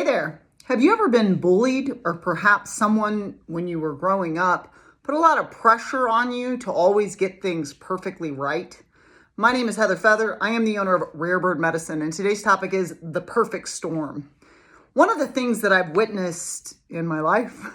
Hey there. Have you ever been bullied, or perhaps someone when you were growing up put a lot of pressure on you to always get things perfectly right? My name is Heather Feather. I am the owner of Rare Bird Medicine, and today's topic is the perfect storm. One of the things that I've witnessed in my life,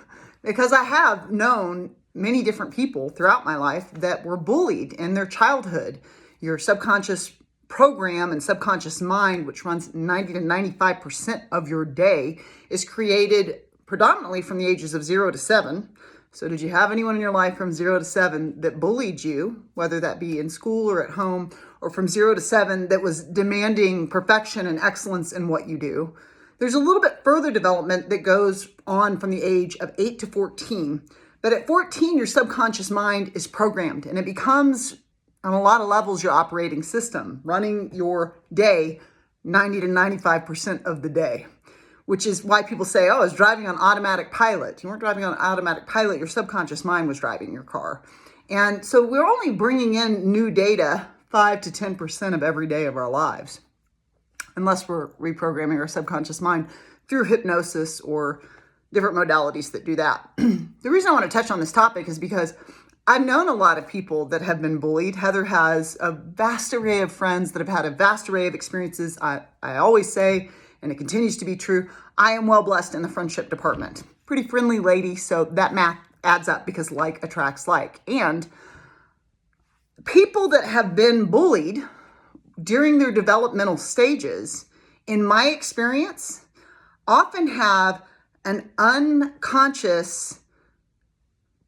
because I have known many different people throughout my life that were bullied in their childhood. Your subconscious program and subconscious mind, which runs 90 to 95% of your day, is created predominantly from the ages of 0 to 7. So did you have anyone in your life from 0 to 7 that bullied you, whether that be in school or at home, or from 0 to 7 that was demanding perfection and excellence in what you do? There's a little bit further development that goes on from the age of 8 to 14. But at 14, your subconscious mind is programmed, and it becomes, on a lot of levels, your operating system, running your day 90 to 95% of the day, which is why people say, oh, I was driving on automatic pilot. You weren't driving on automatic pilot. Your subconscious mind was driving your car. And so we're only bringing in new data 5 to 10% of every day of our lives, unless we're reprogramming our subconscious mind through hypnosis or different modalities that do that. The reason I want to touch on this topic is because I've known a lot of people that have been bullied. Heather has a vast array of friends that have had a vast array of experiences. I always say, and it continues to be true, I am well blessed in the friendship department. Pretty friendly lady, so that math adds up because like attracts like. And people that have been bullied during their developmental stages, in my experience, often have an unconscious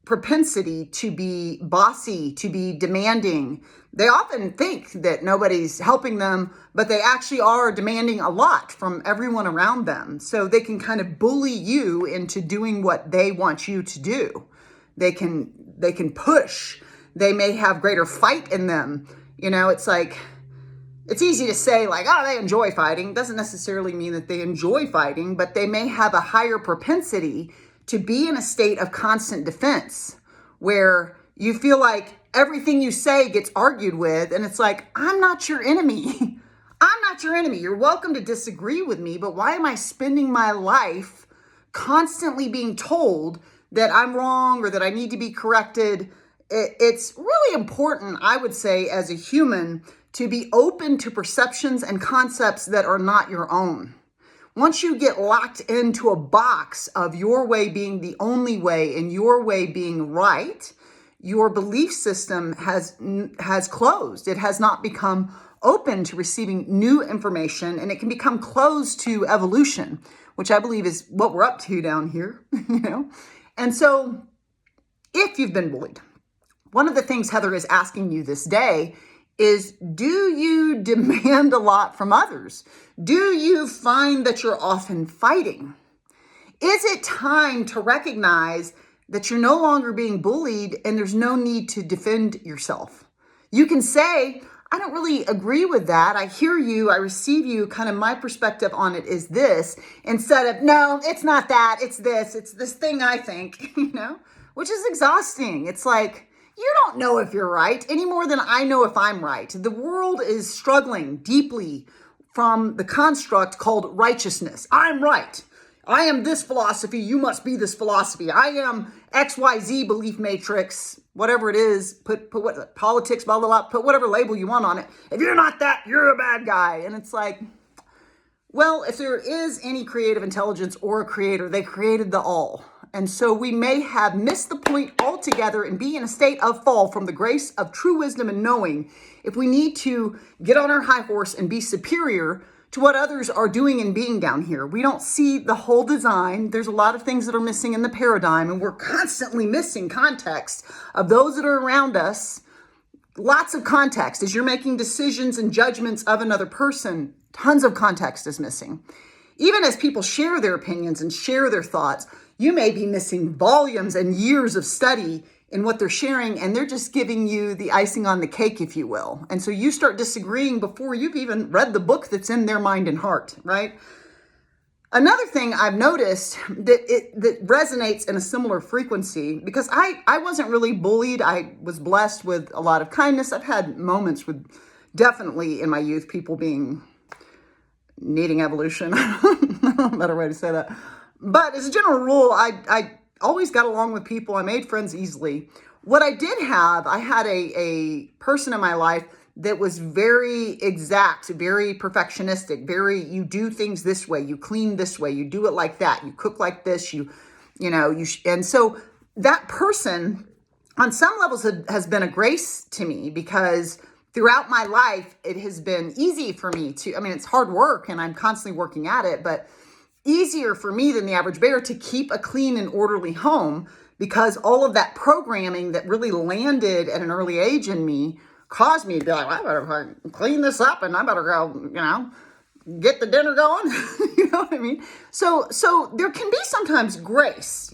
propensity to be bossy, to be demanding. They often think that nobody's helping them, but they actually are demanding a lot from everyone around them. So they can kind of bully you into doing what they want you to do. They can push. They may have greater fight in them. You know, it's like, it's easy to say like, oh, they enjoy fighting. Doesn't necessarily mean that they enjoy fighting, but they may have a higher propensity to be in a state of constant defense where you feel like everything you say gets argued with. And it's like, I'm not your enemy. I'm not your enemy. You're welcome to disagree with me, but why am I spending my life constantly being told that I'm wrong or that I need to be corrected? It's really important, I would say, as a human, to be open to perceptions and concepts that are not your own. Once you get locked into a box of your way being the only way and your way being right, your belief system has closed. It has not become open to receiving new information, and it can become closed to evolution, which I believe is what we're up to down here, you know? And so if you've been bullied, one of the things Heather is asking you this day is, do you demand a lot from others? Do you find that you're often fighting? Is it time to recognize that you're no longer being bullied and there's no need to defend yourself? You can say, I don't really agree with that. I hear you. I receive you. Kind of my perspective on it is this, instead of, no, it's not that. It's this thing I think, you know, which is exhausting. It's like, you don't know if you're right any more than I know if I'm right. The world is struggling deeply from the construct called righteousness. I'm right. I am this philosophy. You must be this philosophy. I am XYZ belief matrix, whatever it is. Put what politics, blah, blah, blah. Put whatever label you want on it. If you're not that, you're a bad guy. And it's like, well, if there is any creative intelligence or a creator, they created the all. And so we may have missed the point altogether and be in a state of fall from the grace of true wisdom and knowing if we need to get on our high horse and be superior to what others are doing and being down here. We don't see the whole design. There's a lot of things that are missing in the paradigm, and we're constantly missing context of those that are around us. Lots of context. As you're making decisions and judgments of another person, tons of context is missing. Even as people share their opinions and share their thoughts, you may be missing volumes and years of study in what they're sharing, and they're just giving you the icing on the cake, if you will. And so you start disagreeing before you've even read the book that's in their mind and heart, right? Another thing I've noticed that resonates in a similar frequency, because I wasn't really bullied. I was blessed with a lot of kindness. I've had moments with, definitely in my youth, people needing evolution. I Better way to say that. But as a general rule, I always got along with people. I made friends easily. What I did have, I had a person in my life that was very exact, very perfectionistic, you do things this way, you clean this way, you do it like that, you cook like this, and so that person on some levels has been a grace to me, because throughout my life, it has been easy for me it's hard work and I'm constantly working at it, but easier for me than the average bear to keep a clean and orderly home, because all of that programming that really landed at an early age in me caused me to be like, well, I better clean this up and I better go, get the dinner going. You know what I mean? So there can be sometimes grace,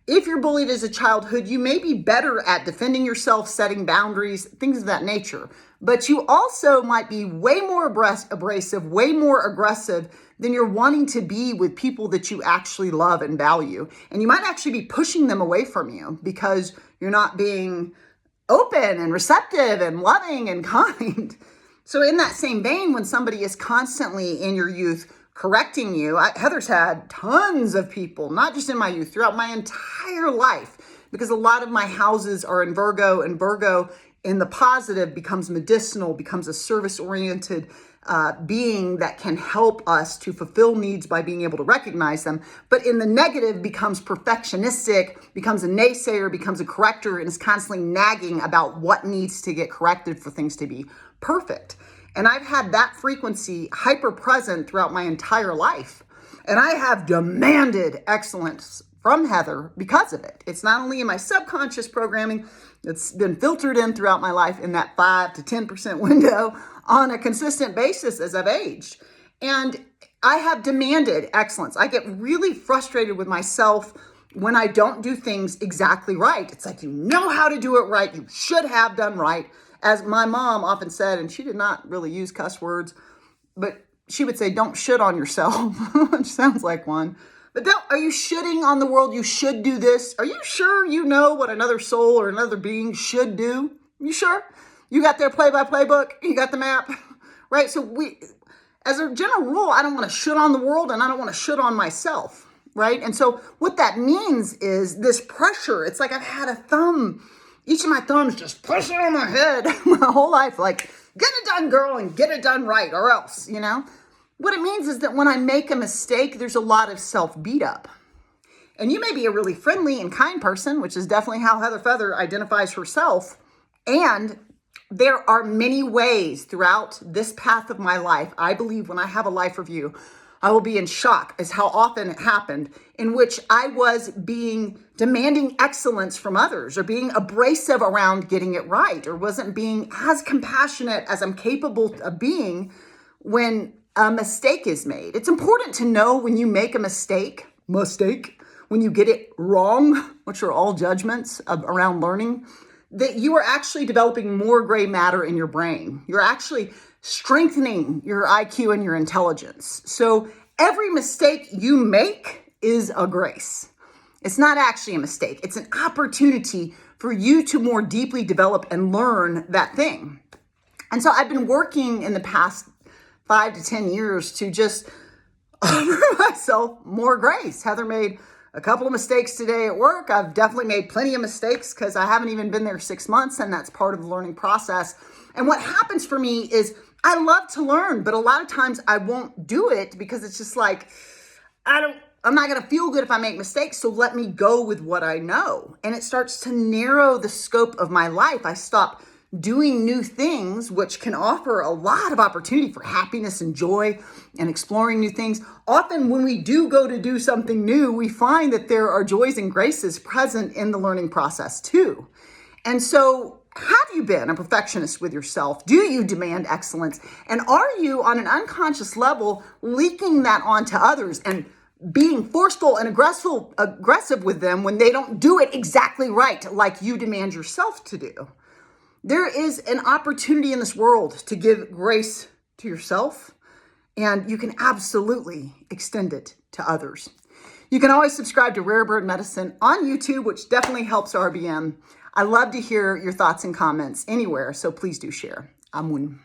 if you're bullied as a childhood, you may be better at defending yourself, setting boundaries, things of that nature. But you also might be way more abrasive, way more aggressive than you're wanting to be with people that you actually love and value. And you might actually be pushing them away from you because you're not being open and receptive and loving and kind. So in that same vein, when somebody is constantly in your youth correcting you, Heather's had tons of people, not just in my youth, throughout my entire life, because a lot of my houses are in Virgo, and Virgo in the positive becomes medicinal, becomes a service-oriented being that can help us to fulfill needs by being able to recognize them. But in the negative becomes perfectionistic, becomes a naysayer, becomes a corrector, and is constantly nagging about what needs to get corrected for things to be perfect. And I've had that frequency hyper present throughout my entire life. And I have demanded excellence from Heather because of it. It's not only in my subconscious programming, it's been filtered in throughout my life in that 5 to 10% window on a consistent basis as I've aged. And I have demanded excellence. I get really frustrated with myself when I don't do things exactly right. It's like, you know how to do it right. You should have done right. As my mom often said, and she did not really use cuss words, but she would say, don't shit on yourself, which sounds like one. But are you shitting on the world? You should do this. Are you sure you know what another soul or another being should do? You sure? You got their play-by-play book? You got the map? Right? So as a general rule, I don't want to shit on the world and I don't want to shit on myself. Right? And so what that means is this pressure. It's like I've had a thumb. Each of my thumbs just pushing on my head my whole life, like, get it done, girl, and get it done right, or else, What it means is that when I make a mistake, there's a lot of self-beat up. And you may be a really friendly and kind person, which is definitely how Heather Feather identifies herself. And there are many ways throughout this path of my life, I believe when I have a life review, I will be in shock as how often it happened in which I was demanding excellence from others, or being abrasive around getting it right, or wasn't being as compassionate as I'm capable of being when a mistake is made. It's important to know when you make a mistake, when you get it wrong, which are all judgments around learning, that you are actually developing more gray matter in your brain. You're actually strengthening your IQ and your intelligence. So every mistake you make is a grace. It's not actually a mistake. It's an opportunity for you to more deeply develop and learn that thing. And so I've been working in the past 5 to 10 years to just offer myself more grace. Heather made a couple of mistakes today at work. I've definitely made plenty of mistakes because I haven't even been there 6 months, and that's part of the learning process. And what happens for me is I love to learn, but a lot of times I won't do it because it's just like, I'm not going to feel good if I make mistakes. So let me go with what I know. And it starts to narrow the scope of my life. I stop doing new things, which can offer a lot of opportunity for happiness and joy and exploring new things. Often when we do go to do something new, we find that there are joys and graces present in the learning process too. And so have you been a perfectionist with yourself? Do you demand excellence? And are you on an unconscious level leaking that onto others and being forceful and aggressive with them when they don't do it exactly right, like you demand yourself to do? There is an opportunity in this world to give grace to yourself, and you can absolutely extend it to others. You can always subscribe to Rare Bird Medicine on YouTube, which definitely helps RBM. I love to hear your thoughts and comments anywhere, so please do share. Amun.